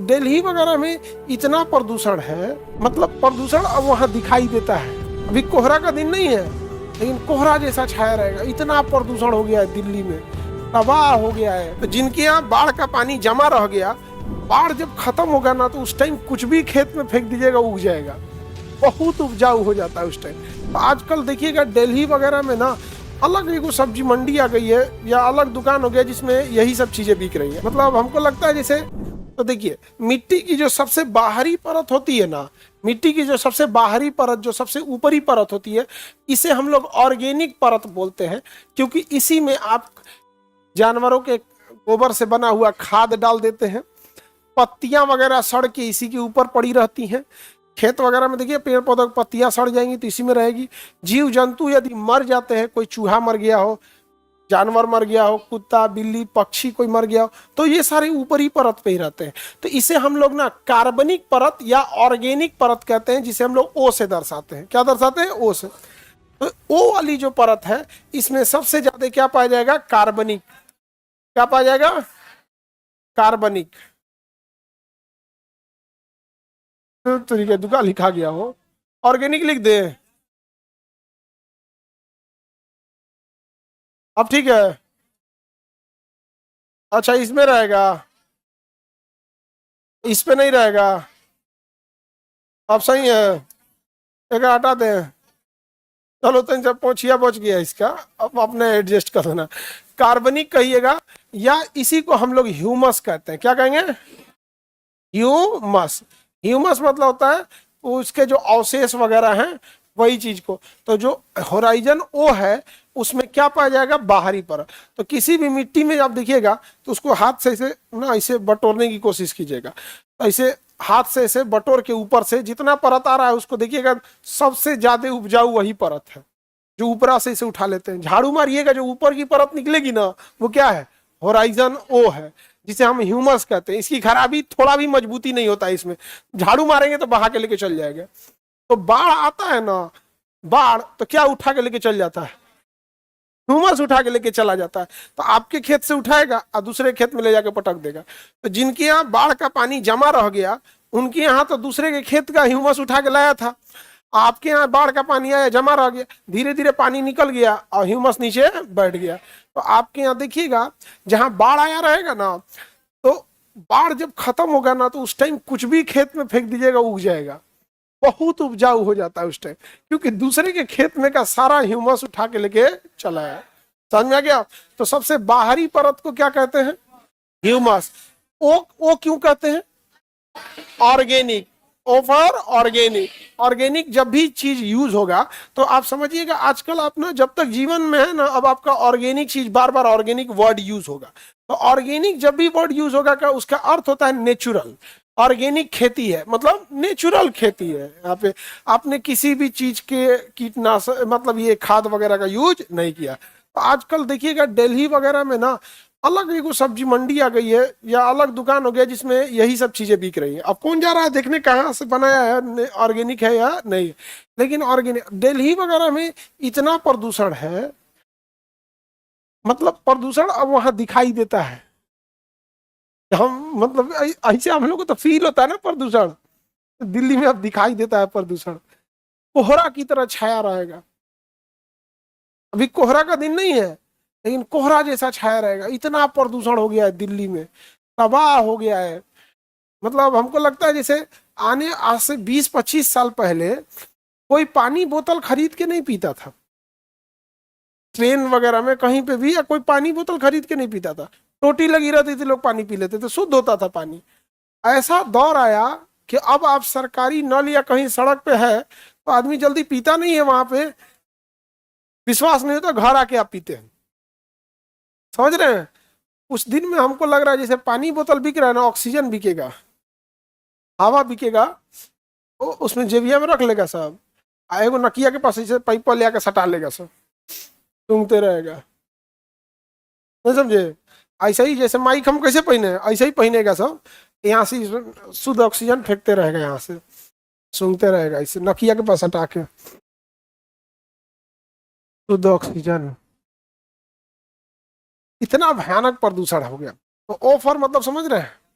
दिल्ली वगैरह में इतना प्रदूषण है, मतलब प्रदूषण अब वहाँ दिखाई देता है। अभी कोहरा का दिन नहीं है, लेकिन कोहरा जैसा छाया रहेगा। इतना प्रदूषण हो गया है दिल्ली में, तबाह हो गया है। तो जिनके यहाँ बाढ़ का पानी जमा रह गया, बाढ़ जब खत्म होगा ना, तो उस टाइम कुछ भी खेत में फेंक दीजिएगा उग जाएगा, बहुत उपजाऊ हो जाता है उस टाइम। तो आजकल देखिएगा दिल्ली वगैरह में ना अलग एगो सब्जी मंडी आ गई है, या अलग दुकान हो गया जिसमें यही सब चीजें बिक रही है। मतलब हमको लगता है जैसे, तो देखिए मिट्टी की जो सबसे बाहरी परत होती है ना, मिट्टी की जो सबसे बाहरी परत, जो सबसे ऊपरी परत होती है, इसे हम लोग ऑर्गेनिक परत बोलते हैं, क्योंकि इसी में आप जानवरों के गोबर से बना हुआ खाद डाल देते हैं। पत्तियां वगैरह सड़ के इसी के ऊपर पड़ी रहती हैं। खेत वगैरह में देखिए पेड़ पौधों की पत्तियां सड़ जाएंगी तो इसी में रहेगी। जीव जंतु यदि मर जाते हैं, कोई चूहा मर गया हो, जानवर मर गया हो, कुत्ता बिल्ली पक्षी कोई मर गया हो, तो ये सारे ऊपरी परत पे ही रहते हैं। तो इसे हम लोग ना कार्बनिक परत या ऑर्गेनिक परत कहते हैं, जिसे हम लोग ओ से दर्शाते हैं। क्या दर्शाते हैं? ओ से। तो ओ वाली जो परत है, इसमें सबसे ज्यादा क्या पाया जाएगा? कार्बनिक। क्या पाया जाएगा? कार्बनिक। तरीके दुका लिखा गया हो, ऑर्गेनिक लिख दे। अब ठीक है। अच्छा, इसमें रहेगा, इस पे नहीं रहेगा। अब सही है, एक हटा दें। चलो तो जब पहुंचिया बच गया इसका, अब अपने एडजस्ट कर देना। कार्बनिक कहिएगा, या इसी को हम लोग ह्यूमस कहते हैं। क्या कहेंगे? ह्यूमस। ह्यूमस मतलब होता है उसके जो अवशेष वगैरह हैं, वही चीज को। तो जो होराइजन ओ है, उसमें क्या पाया जाएगा? बाहरी परत। तो किसी भी मिट्टी में आप देखिएगा तो उसको हाथ से ऐसे ना, इसे बटोरने की कोशिश कीजिएगा। तो ऐसे हाथ से ऐसे बटोर के ऊपर से जितना परत आ रहा है उसको देखिएगा, सबसे ज्यादा उपजाऊ वही परत है जो ऊपरा से इसे उठा लेते हैं। झाड़ू मारिएगा, जो ऊपर की परत निकलेगी ना, वो क्या है? होराइजन ओ है, जिसे हम ह्यूमस कहते हैं। इसकी खराबी, थोड़ा भी मजबूती नहीं होता है इसमें, झाड़ू मारेंगे तो बहा के लेके चल जाएगा। तो बाढ़ आता है ना, बाढ़ तो क्या उठा के लेके चल जाता है? ह्यूमस उठा के लेके चला जाता है। तो आपके खेत से उठाएगा और दूसरे खेत में ले जाके पटक देगा। तो जिनके यहाँ बाढ़ का पानी जमा रह गया, उनके यहाँ तो दूसरे के खेत का ह्यूमस उठा के लाया था। आपके यहाँ बाढ़ का पानी आया, जमा रह गया, धीरे धीरे पानी निकल गया और ह्यूमस नीचे बैठ गया। तो आपके यहाँ देखिएगा, जहां बाढ़ आया रहेगा ना, तो बाढ़ जब खत्म होगा ना, तो उस टाइम कुछ भी खेत में फेंक दीजिएगा उग जाएगा, बहुत उपजाऊ हो जाता है उस टाइम, क्योंकि दूसरे के खेत में का सारा ह्यूमस उठा के लेके चला है। समझ में आ गया? तो सबसे बाहरी परत को क्या कहते हैं? ह्यूमस। ओ क्यों कहते हैं? ऑर्गेनिक। Over organic. ऑर्गेनिक जब भी चीज यूज होगा, तो आप समझिएगा, आजकल आप ना जब तक जीवन में है ना, अब आपका ऑर्गेनिक चीज, बार बार ऑर्गेनिक वर्ड यूज होगा। तो ऑर्गेनिक जब भी वर्ड यूज होगा, का उसका अर्थ होता है नेचुरल। ऑर्गेनिक खेती है, मतलब नेचुरल खेती है। यहाँ पे आपने किसी भी चीज के कीटनाशक, मतलब ये खाद वगैरह का यूज नहीं किया। तो आजकल देखिएगा दिल्ली वगैरह में ना अलग एगो सब्जी मंडी आ गई है, या अलग दुकान हो गया जिसमें यही सब चीजें बिक रही है। अब कौन जा रहा है देखने कहाँ से बनाया है, ऑर्गेनिक है या नहीं। लेकिन ऑर्गेनिक दिल्ली वगैरह में इतना प्रदूषण है, मतलब प्रदूषण अब वहां दिखाई देता है। हम मतलब ऐसे हम लोग को तो फील होता है ना प्रदूषण, दिल्ली में अब दिखाई देता है प्रदूषण, कोहरा की तरह छाया रहेगा। अभी कोहरा का दिन नहीं है, लेकिन कोहरा जैसा छाया रहेगा। इतना प्रदूषण हो गया है दिल्ली में, तबाह हो गया है। मतलब हमको लगता है जैसे आज से 20-25 साल पहले कोई पानी बोतल खरीद के नहीं पीता था। ट्रेन वगैरह में कहीं पे भी, या कोई पानी बोतल खरीद के नहीं पीता था। टोटी लगी रहती थी, लोग पानी पी लेते थे, शुद्ध होता था पानी। ऐसा दौर आया कि अब आप सरकारी नल या कहीं सड़क पे है तो आदमी जल्दी पीता नहीं है वहां पे। विश्वास नहीं होता, घर आके आप पीते हैं। समझ रहे हैं? उस दिन में हमको लग रहा है जैसे पानी बोतल बिक रहा है ना, ऑक्सीजन बिकेगा, हवा बिकेगा। वो उसमें जेबिया में रख लेगा सब, एगो नकिया के पास ऐसे पाइप ले आके सटा लेगा, सब सूंघते रहेगा। नहीं समझे? ऐसा ही जैसे माइक हम कैसे पहने, ऐसे ही पहनेगा सब, यहाँ से शुद्ध ऑक्सीजन फेंकते रहेगा, यहाँ से सूंघते रहेगा, इसे नकिया के पास हटा के शुद्ध ऑक्सीजन। इतना भयानक प्रदूषण हो गया। तो ओ फॉर मतलब समझ रहे हैं?